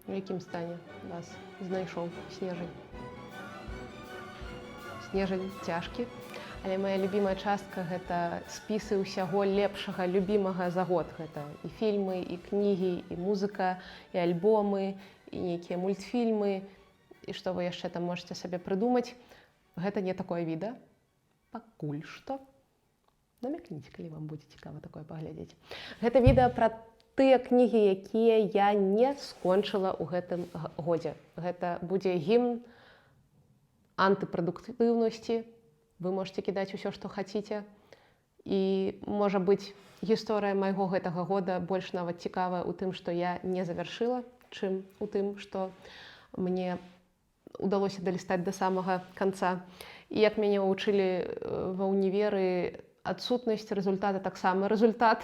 У якім стане вас знайшоў снежань? Снежань цяжкі. Але моя любімая частка – гэта спісы ўсяго лепшага, любімага за год. Гэта і фільмы, і кнігі, і музыка, і альбомы, і нейкія мультфільмы, і што вы яшчэ там можаце сабе прыдумаць. Гэта не такое відэа. Пакуль што. Намякніце, калі вам будзе цікава такое паглядзець. Гэта відэа пра тыя кнігі, якія я не скончыла ў гэтым годзе. Гэта будзе гімн антыпрадуктыўнасці. Вы можете кідаць усё, што хаціце. І, можа быць, гісторыя майго гэтага года больш нават цікавая ў тым, што я не завяршыла, чым у тым, што мне удалося далістаць да самага канца. І як мяне вучылі ва ўніверы, адсутнасць рэзультата таксама рэзультат,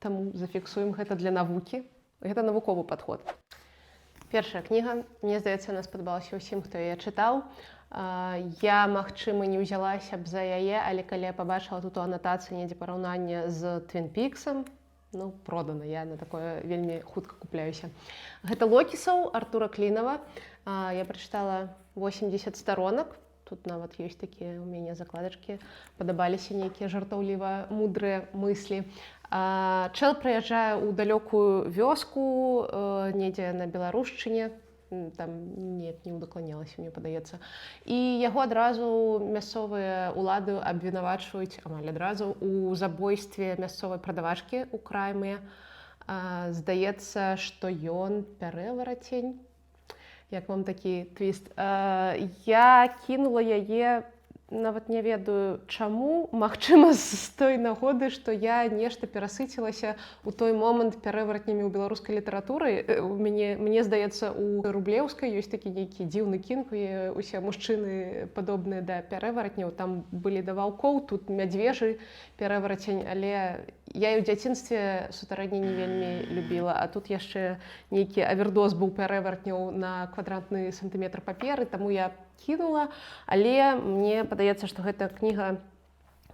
таму зафіксуем гэта для навукі. Гэта навуковы падход. Першая кніга, мне здаецца, яна спадабалася ўсім, хто яе чытаў. Я, магчыма, не ўзялася б за яе, але калі я пабачыла тут у анатацыі недзе параўнанне з Твін Піксам, ну, продана, я на такое вельмі хутка купляюся. Гэта Локісаў Артура Клінава. Я прачытала 80 сторонак. Тут нават ёсць такія ў мяне закладачкі. Падабаліся нейкія жартаўліва мудрыя мыслі. Чэл прыязджае ў далёкую вёску, недзе на беларушчыне. Там не удакланялася, мне падаецца. І яго адразу мясцовыя ўлады абвінавачваюць амаль адразу у забойстве мясцовай прадавачкі ў крайме. Здаецца, што ён пярэварацень. Як вам такі твіст? Я кінула яе, нават не ведаю чаму, магчыма, з той нагоды, што я нешта перасыцілася ў той момант пярэваратнямі ў беларускай літаратуры. Мне здаецца, у рублеўскай ёсць такі нейкі дзіўны кінг, усе мужчыны падобныя да пярэваратняў, там былі да ваўкоў, тут мядзвежы пярэварацень, але я і ў дзяцінстве сутарэнне не вельмі любіла, а тут яшчэ нейкі авердоз быў пярэваратняў на квадратны сантыметр паперы, таму я кінула, але мне падаецца, што гэта кніга,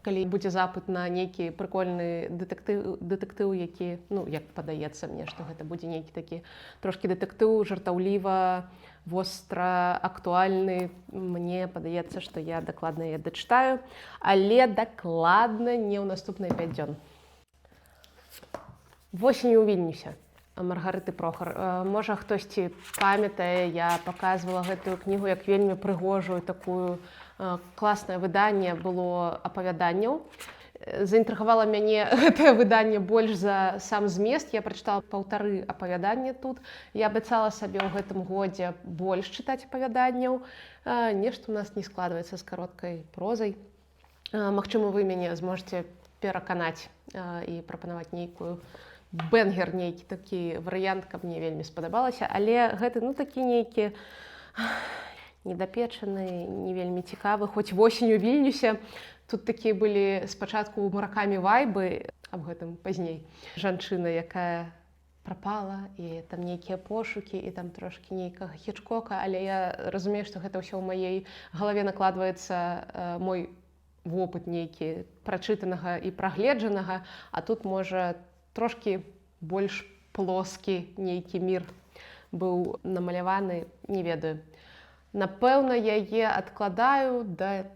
калі будзе запыт на нейкі прыкольны дэтэктыў, які, ну, як падаецца мне, што гэта будзе нейкі такі трошкі дэтэктыў, жартаўліва, востра, актуальны. Мне падаецца, што я дакладна яе дачытаю, але дакладна не ў наступныя 5 дзён. Восень у Вільнюсе. Маргарыты Прохар. Можа, хтосьці памятае, я паказвала гэтую кнігу як вельмі прыгожую, такую класнае выданне было апавяданняў. Заінтрыгавала мяне гэтае выданне больш за сам змест. Я прачытала 1,5 апавядання тут. Я абяцала сабе ў гэтым годзе больш чытаць апавяданняў. Нешта ў нас не складваецца з кароткай прозай. Магчыма, вы мяне зможаце пераканаць і прапанаваць нейкую бэнгер, нейкі такі варыянт, каб мне вельмі спадабалася, але гэты, ну, такі нейкі недапечаны, не вельмі цікавы, хоць восень у Вільнюсе. Тут такія былі спачатку маракамі вайбы, аб гэтым пазней. Жанчына, якая прапала, і там нейкія пошукі, і там трошкі нейкага Хічкока, але я разумею, што гэта ўсё ў маёй галаве накладваецца мой вопыт нейкі прачытанага і прагледжанага, а тут, можа, трошкі больш плоскі нейкі мір быў намаляваны, не ведаю. Напэўна, яе адкладаю да...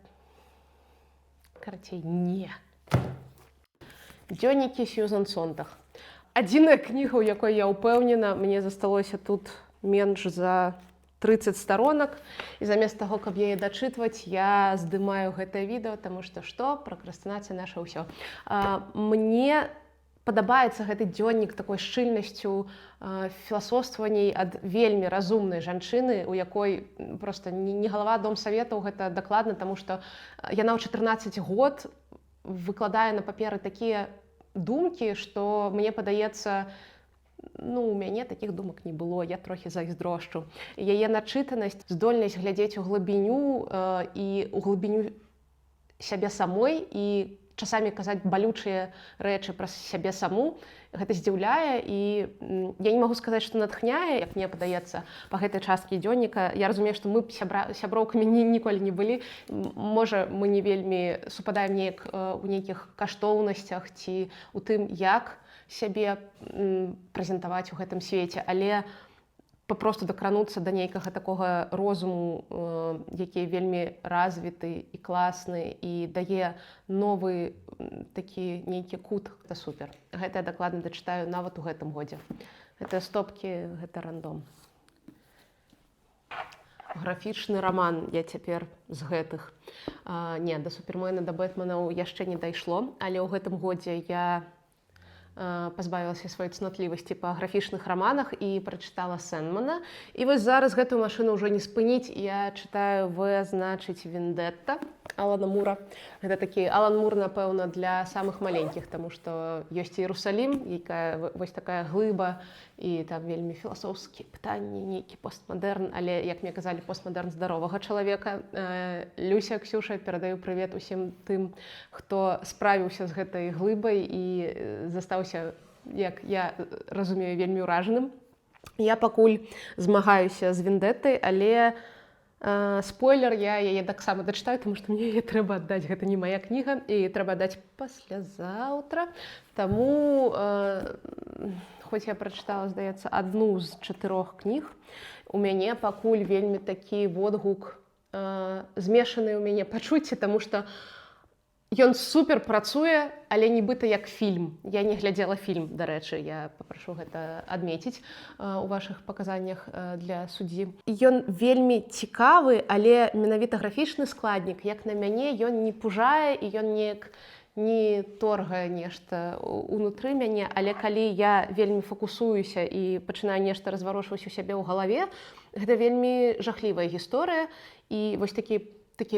Карацей, не. Дзённікі Сьюзан Сонтаг. Адзіная кніга, у якой я ўпэўнена, мне засталося тут менш за 30 сторонак, і замест таго, каб яе дачытваць, я здымаю гэтае відэо, таму што пракрастынацыя наша ўсё. Мне падабаецца гэты дзённік такой шчыльнасцю філасофстваванней ад вельмі разумнай жанчыны, у якой проста не галава дом саветаў, гэта дакладна, таму што яна ў 14 год выкладае на паперы такія думкі, што мне падаецца, ну, у мяне такіх думак не было, я трохі зайздрошчу. Яе начытанасць, здольнасць глядзець у глыбіню і у глыбіню сябе самой і часамі казаць балючыя рэчы пра сябе саму, гэта здзіўляе, і я не магу сказаць, што натхняе, як мне падаецца, па гэтай часткі дзённіка. Я разумею, што мы сяброўкамі ніколі не былі. Можа, мы не вельмі супадаем неяк у нейкіх каштоўнасцях ці у тым, як сябе прэзентаваць у гэтым свеце, але папросту дакрануцца да нейкага такога розуму, які вельмі развіты і класны і дае новы такі нейкі кут. Гэта супер. Гэта я дакладна дачытаю нават у гэтым годзе. Гэтыя стопкі, гэта рандом. Графічны раман я цяпер з гэтых. Не, да Супермена, да Бэтменаў яшчэ не дайшло, але ў гэтым годзе я пазбавілася сваёй цнотлівасці па графічных раманах і прачытала Сэндмана. І вось зараз гэтую машыну ўжо не спыніць. Я чытаю «В, значыць, Вендетта» Алана Мура. Гэта такі Алан Мур, напэўна, для самых маленькіх, таму што ёсць Іерусалім, якая вось такая глыба, і там вельмі філасофскія пытанні, нейкі постмадэрн, але, як мне казалі, постмадэрн здаровага чалавека. Люся, Ксюша, перадаю прывет усім тым, хто справіўся з гэтай глыбай і застаўся, як я разумею, вельмі ўражаным. Я пакуль змагаюся з Вендэттай, але спойлер, я яе таксама дачытаю, таму што мне яе трэба аддаць. Гэта не мая кніга, і трэба аддаць паслязаўтра. Таму, хоць я прачытала, здаецца, адну з 4 кніг, у мяне пакуль вельмі такі водгук, змешаны ў мяне пачуцці, таму што ён супер працуе, але нібыта як фільм. Я не глядзела фільм, дарэчы, я папрашу гэта адмеціць у вашых паказаннях для суддзі. Ён вельмі цікавы, але менавіта графічны складнік, як на мяне, ён не пужае і ён неяк не торгае нешта унутры мяне, але калі я вельмі фокусуюся і пачынаю нешта разварочваць у сябе ў галаве, гэта вельмі жахлівая гісторыя. І вось такія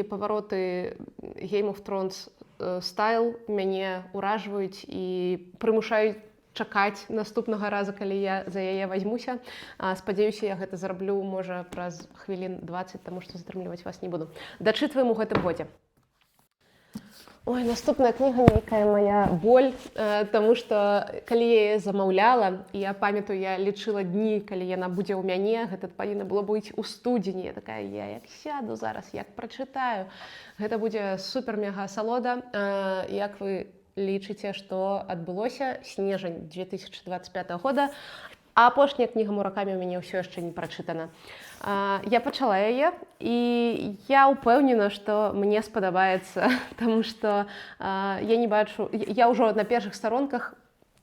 павароты Game of Thrones стайл мяне ўражваюць і прымушаюць чакаць наступнага раза, калі я за яе вазьмуся. Спадзяюся, я гэта зраблю, можа, праз хвілін 20, таму што затрымліваць вас не буду. Дачытваем у гэтым годзе. Ой, наступная кніга нейкая моя боль, таму што калі я яе замаўляла, я памятаю, я лічыла дні, калі яна будзе ў мяне, гэта павінна было быць у студзені. Я такая, я як сяду зараз, як прачытаю. Гэта будзе супер-мега асалода. Як вы лічыце, што адбылося? Снежань 2025 года. А апошняя кніга Муракамі ў мяне ўсё яшчэ не прачытана. Я пачала яе, і я ўпэўнена, што мне спадабаецца, таму што я не бачу, я ўжо на першых старонках,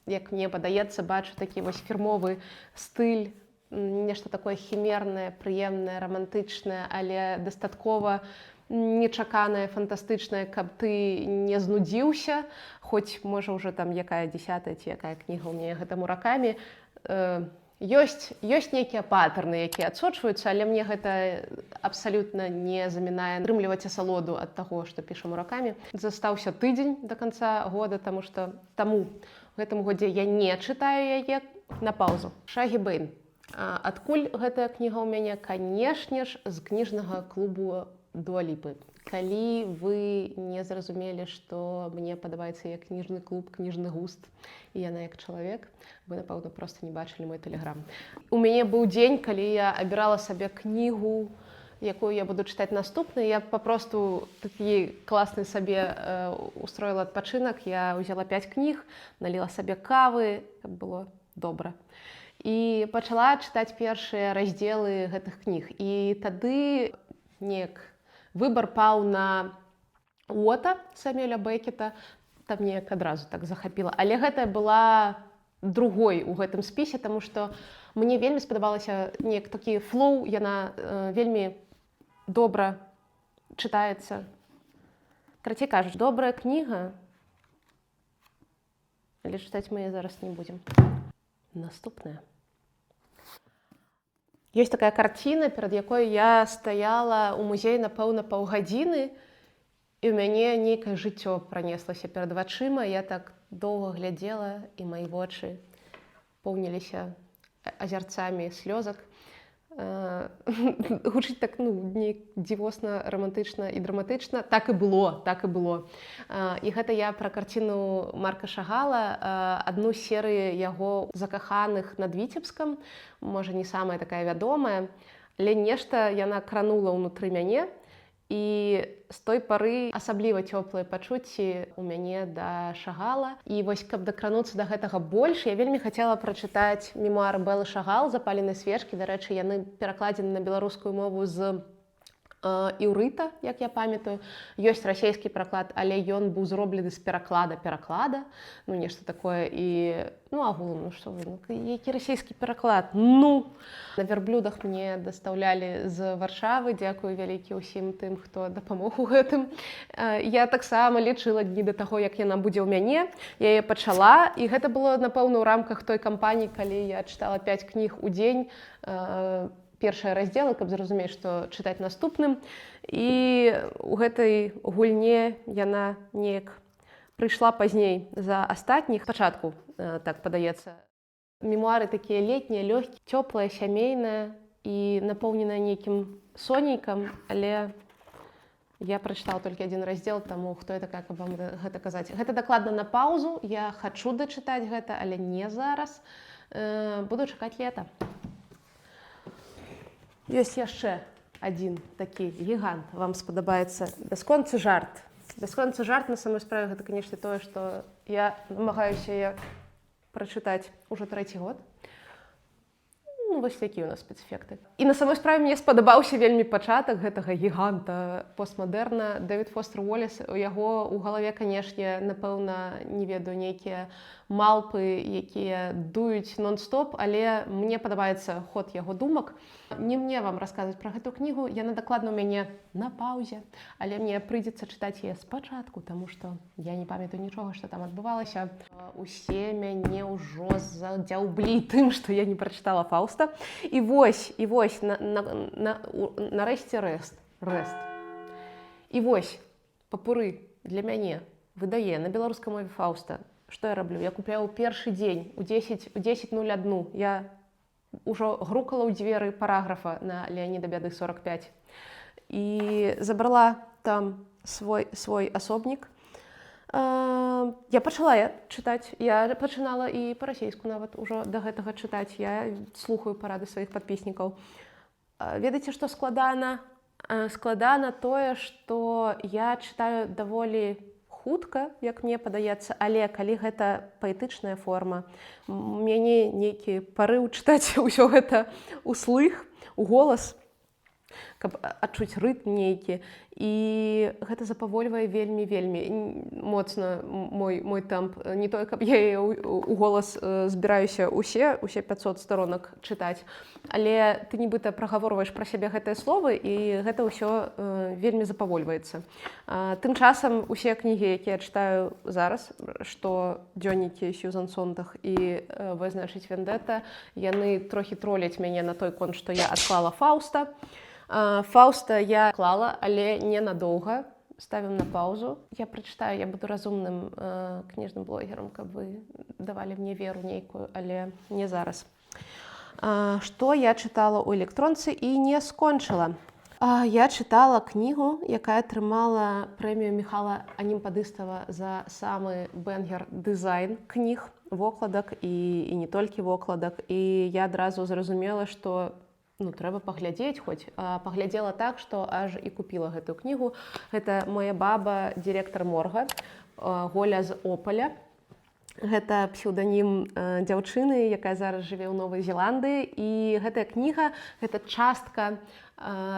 як мне падаецца, бачу такі вось фірмовы стыль, нешта такое хімернае, прыемнае, рамантычнае, але дастаткова нечаканае, фантастычнае, каб ты не знудзіўся, хоць, можа, ўжо там якая 10-я ці якая кніга ў мяне гэта Муракамі. Ёсць нейкія патэрны, якія адсочваюцца, але мне гэта абсалютна не замінае атрымліваць асалоду ад таго, што піша Муракамі. Застаўся тыдзень да канца года, таму што у гэтым годзе я не чытаю яе на паўзу. Шагі Бэйн. Адкуль гэтая кніга ў мяне? Канешне ж, з кніжнага клубу Дуа Ліпы. Калі вы не зразумелі, што мне падабаецца як кніжны клуб, кніжны густ, і яна як чалавек, вы, напэўна, проста не бачылі мой тэлеграм. У мяне быў дзень, калі я абірала сабе кнігу, якую я буду чытаць наступны. Я папросту такі класны сабе устроіла адпачынак. Я ўзяла 5 кніг, наліла сабе кавы, каб было добра. І пачала чытаць першыя раздзелы гэтых кніг. І тады неяк выбар паў на Уота Сэмюэля Бекета, там неяк адразу так захапіла. Але гэта была другой у гэтым спісе, таму што мне вельмі спадабалася неяк такі флоу, яна вельмі добра чытаецца. Карацей кажуць, добрая кніга, але чытаць мы яе зараз не будзем. Наступная. Ёсць такая карціна, перад якой я стаяла ў музеі, напэўна, паўгадзіны, і ў мяне нейкае жыццё пранеслася перад вачыма. Я так доўга глядзела, і мае вочы поўніліся азярцамі слёзак. Гучыць так, неяк дзівосна, рамантычна і драматычна. Так і было. І гэта я пра карціну Марка Шагала, адну з серыі яго закаханых над Віцебскам, можа, не самая такая вядомая, але нешта яна кранула ўнутры мяне, і з той пары асабліва цёплыя пачуцці у мяне да Шагала. І вось, каб дакрануцца да гэтага больш, я вельмі хацела прачытаць мемуары Бэлы Шагал «Запаленыя свечкі». Дарэчы, яны перакладзены на беларускую мову з іўрыта, як я памятаю. Ёсць расійскі пераклад, але ён быў зроблены з пераклада. Ну, нешта такое. І, ну, агулам, ну, што вы, ну, які расійскі пераклад? Ну! На вярблюдах мне дастаўлялі з Варшавы. Дзякую вялікі ўсім тым, хто дапамог у гэтым. Я таксама лічыла дні да таго, як яна будзе ў мяне. Я яе пачала, і гэта было, напэўна, у рамках той кампаніі, калі я чытала 5 кніг у дзень, першыя раздзелы, каб зразумець, што чытаць наступным. І ў гэтай гульне яна неяк прыйшла пазней за астатніх. Спачатку, так падаецца. Мемуары такія летнія, лёгкія, цёплыя, сямейныя і напоўненыя нейкім сонейкам, але я прачытала толькі адзін раздзел, таму хто я такая, каб вам гэта казаць. Гэта дакладна на паўзу, я хачу дачытаць гэта, але не зараз. Буду чакаць лета. Ёсць яшчэ адзін такі гігант, вам спадабаецца. Бясконцы жарт. Бясконцы жарт на самой справе гэта, канешне, тое, што я намагаюся яе прачытаць ужо 3-й год. Ну, вось такія ў нас спецэфекты. І на самой справе мне спадабаўся вельмі пачатак гэтага гіганта постмадэрна. Дэвід Фостер Уоллес, у яго ў галаве, канешне, напэўна, не ведаю, нейкія малпы, якія дуюць нон-стоп, але мне падабаецца ход яго думак. Не мне вам расказваць пра гэту кнігу, яна дакладна ў мяне на паўзе, але мне прыйдзецца чытаць яе спачатку, таму што я не памятаю нічога, што там адбывалася. Усе мяне ўжо задзяўблі тым, што я не прачытала Фаўста. І вось, нарэшце рэст. І вось, папуры для мяне выдае на беларускай мове Фаўста. Што я раблю? Я купляю першы дзень у 10:01. Я ўжо грукала ў дзверы параграфа на Леаніда Бяды 45 і забрала там свой асобнік. Я пачала чытаць. Я пачынала і па-расейску нават ужо да гэтага чытаць. Я слухаю парады сваіх падпіснікаў. Ведаеце, што складана? Складана тое, што я чытаю даволі хутка, як мне падаецца, але калі гэта паэтычная форма, мяне нейкі парыў чытаць усё гэта услых, у голас, каб адчуць рытм нейкі. І гэта запавольвае вельмі моцна мой тэмп. Не тое, каб я яе у голас збіраюся усе 500 сторонак чытаць, але ты нібыта прагаворваеш пра сябе гэтыя словы, і гэта ўсё вельмі запавольваецца. Тым часам усе кнігі, якія я чытаю зараз, што дзённікі Сьюзан Сонтаг і «В, значыць, вендета», яны трохі троляць мяне на той конт, што я адклала Фаўста. Фаўста я клала, але ненадоўга. Ставім на паўзу. Я прачытаю, я буду разумным кніжным блогерам, каб вы давалі мне веру нейкую, але не зараз. Што я чытала ў электронцы і не скончыла? Я чытала кнігу, якая атрымала прэмію Міхала Анімпадыстава за самы бэнгер дызайн кніг, вокладак і не толькі вокладак. І я адразу зразумела, што трэба паглядзець хоць. Паглядзела так, што аж і купіла гэтую кнігу. Гэта моя баба, дырэктар морга, Голя з Опаля. Гэта псеўданім дзяўчыны, якая зараз жыве ў Новай Зеландыі. І гэтая кніга, гэта частка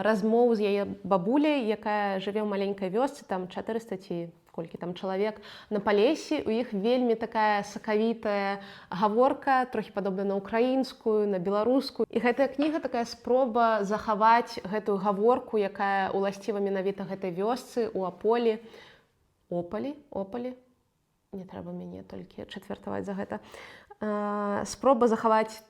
размоў з яе бабуляй, якая жыве ў маленькай вёсцы, там 400 ці колькі там чалавек на Палесе. У іх вельмі такая сакавітая гаворка, трохі падобна на украінскую, на беларускую. І гэтая кніга такая спроба захаваць гэтую гаворку, якая уласціва менавіта гэтай вёсцы ў Аполі. Опалі. Не трэба мяне толькі чацвертаваць за гэта. Спроба захаваць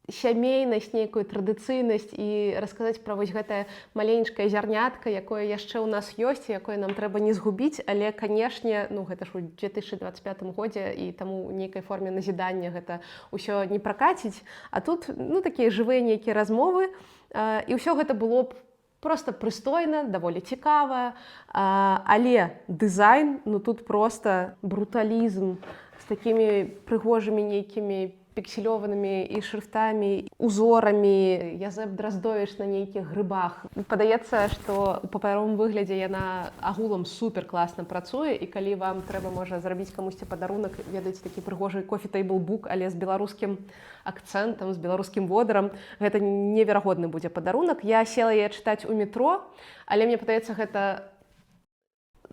сямейнасць, нейкую традыцыйнасць і расказаць пра вось гэтае маленечкае зярнятка, якое яшчэ ў нас ёсць, якое нам трэба не згубіць, але, канешне, гэта ж у 2025 годзе, і таму ў нейкай форме назідання гэта ўсё не пракаціць. А тут, такія жывыя нейкія размовы, і ўсё гэта было б проста прыстойна, даволі цікава, але дызайн, тут проста бруталізм з такімі прыгожымі нейкімі пікселёванымі і шрыфтамі, узорамі, Язэп Драздовіч на нейкіх грыбах. Падаецца, што ў папяровым выглядзе яна агулам супер класна працуе, і калі вам трэба, можа, зрабіць камусьці падарунак, ведаеце, такі прыгожы кофі-тэйбл-бук, але з беларускім акцэнтам, з беларускім водарам, гэта неверагодны будзе падарунак. Я села яе чытаць у метро, але мне падаецца, гэта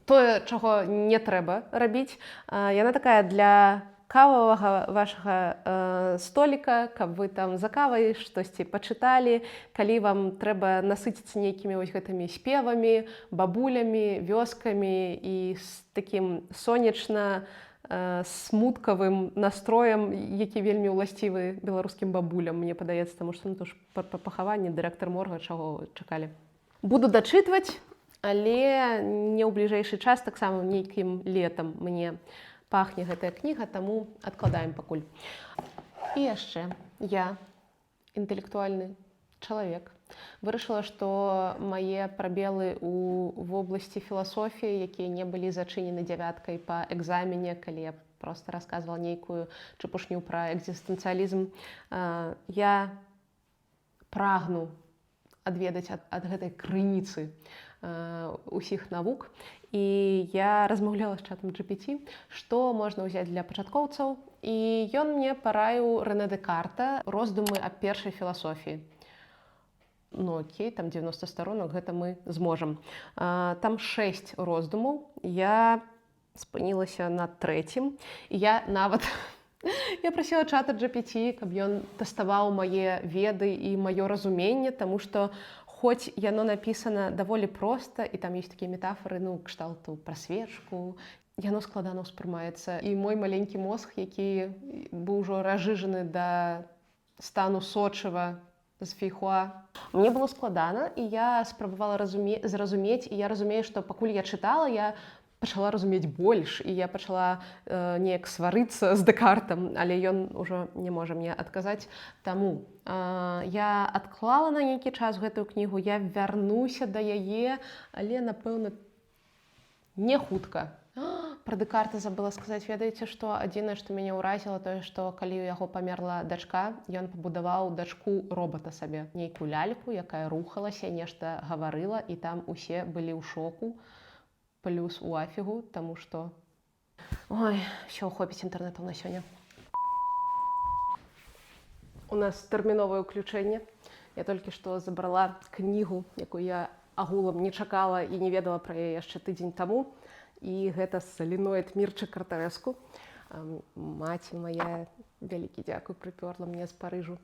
тое, чаго не трэба рабіць. Яна такая для кававага вашага століка, каб вы там за кавай штосьці пачыталі, калі вам трэба насыціцца нейкімі вось гэтымі спевамі, бабулямі, вёскамі і з такім сонечна смуткавым настроем, які вельмі ўласцівы беларускім бабулям, мне падаецца, таму што то ж па пахаванні дырэктар морга чаго чакалі. Буду дачытваць, але не ў бліжэйшы час, таксама нейкім летам мне пахне гэтая кніга, таму адкладаем пакуль. І яшчэ я, інтэлектуальны чалавек, вырашыла, што мае прабелы ў вобласці філасофіі, якія не былі зачынены дзявяткай па экзамене, калі я проста расказвала нейкую чапушню пра экзістэнцыялізм, я прагну адведаць ад гэтай крыніцы усіх навук. І я размаўляла з чатам GPT, што можна ўзяць для пачаткоўцаў. І ён мне параіў Рэне Дэкарта «Роздумы аб першай філасофіі». Ну окей, там 90 сторонок, гэта мы зможам. Там 6 роздумаў. Я спынілася на 3-м. І я нават... Я прасіла чата GPT, каб ён тэставаў мае веды і маё разуменне, таму што хоць яно напісана даволі проста, і там ёсць такія метафоры, ну, кшталту пра свечку, яно складана ўспрымаецца. І мой маленькі мозг, які быў ужо разжыжаны да стану сочыва з фейхуа, мне было складана, і я спрабавала зразумець, і я разумею, што пакуль я чытала, я пачала разумець больш, і я пачала неяк сварыцца з Дэкартам, але ён ужо не можа мне адказаць. Таму я адклала на нейкі час гэтую кнігу, я вярнуся да яе, але, напэўна, не хутка. Пра Дэкарта забыла сказаць, ведаеце, што адзінае, што мяне ўразіла, тое, што калі ў яго памерла дачка, ён пабудаваў дачку робата сабе, нейкую ляльку, якая рухалася, нешта гаварыла, і там усе былі ў шоку, плюс у афігу, таму што... Ой, ўсё, хопіць інтэрнэтаў на сёння. У нас тэрміновае ўключэнне. Я толькі што забрала кнігу, якую я агулам не чакала і не ведала пра яе яшчэ тыдзень таму. І гэта «Саліноід» Мірчы Картарэску. Маці мая, вялікі дзякуй, прыпёрла мне з Парыжу.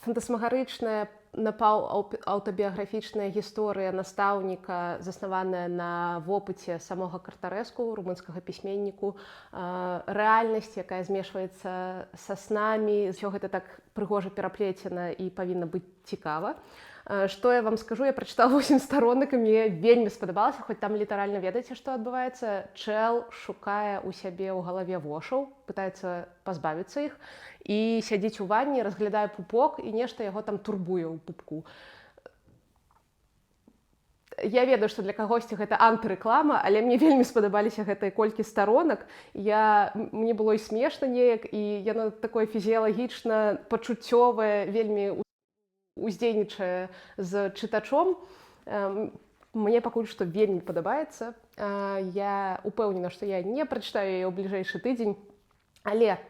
Фантасмагарычная, напаўаўтабіяграфічная гісторыя настаўніка, заснаваная на вопыце самога Картарэску, румынскага пісьменніку. Рэальнасць, якая змешваецца са снамі, усё гэта так прыгожа пераплецена і павінна быць цікава. Што я вам скажу, я прачытала 8 сторонак, і мне вельмі спадабалася, хоць там літаральна ведаеце, што адбываецца. Чэл шукае ў сябе ў галаве вошаў, пытаецца пазбавіцца іх, і сядзіць у ванні, разглядае пупок, і нешта яго там турбуе ў пупку. Я ведаю, што для кагосьці гэта антырэклама, але мне вельмі спадабаліся гэтыя колькі сторонак. Мне было і смешна неяк, і яно такое фізіялагічна, пачуццёвае, вельмі уздзейнічае з чытачом. Мне пакуль што вельмі падабаецца. Я упэўнена, што я не прачытаю яе ў бліжэйшы тыдзень. Але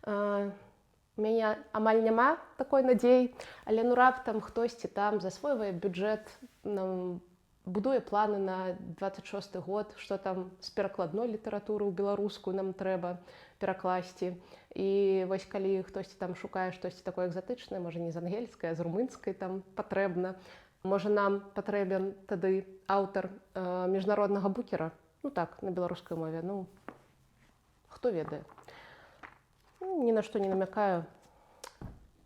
у мяне амаль няма такой надзеі. Але ну раптам хтосьці там засвойвае бюджэт, будуе планы на 26 год, што там з перакладной літаратуры ў беларускую нам трэба перакласці. І вось калі хтосьці там шукае штосьці такое экзатычнае, можа не з ангельскай, а з румынскай там патрэбна. Можа нам патрэбен тады аўтар міжнароднага букера. Ну так, на беларускай мове. Ну, хто ведае. Ні на што не намякаю.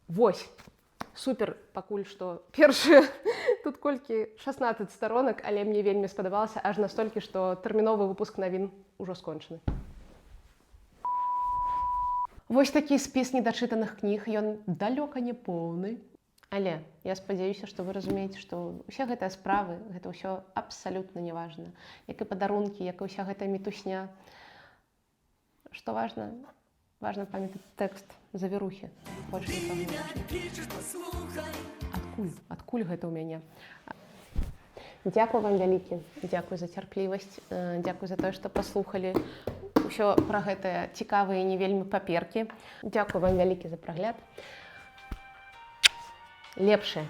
Вось. Супер, пакуль што першыя, тут колькі 16 сторонак, але мне вельмі спадабалася, аж настолькі, што тэрміновы выпуск навін ужо скончаны. Вось такі спіс недачытаных кніг, ён далёка не поўны. Але я спадзяюся, што вы разумееце, што ўсе гэтыя справы, гэта ўсё абсалютна неважна. Як і падарункі, як і ўся гэтая мітусня. Што важна? Важна памятаць тэкст завірухі. Больш нічога не важна. Адкуль гэта ў мяне? Дзякую вам вялікі. Дзякую за цярплівасць. Дзякую за тое, што паслухалі ўсё пра гэтыя цікавыя і не вельмі паперкі. Дзякую вам вялікі за прагляд. Лепшае.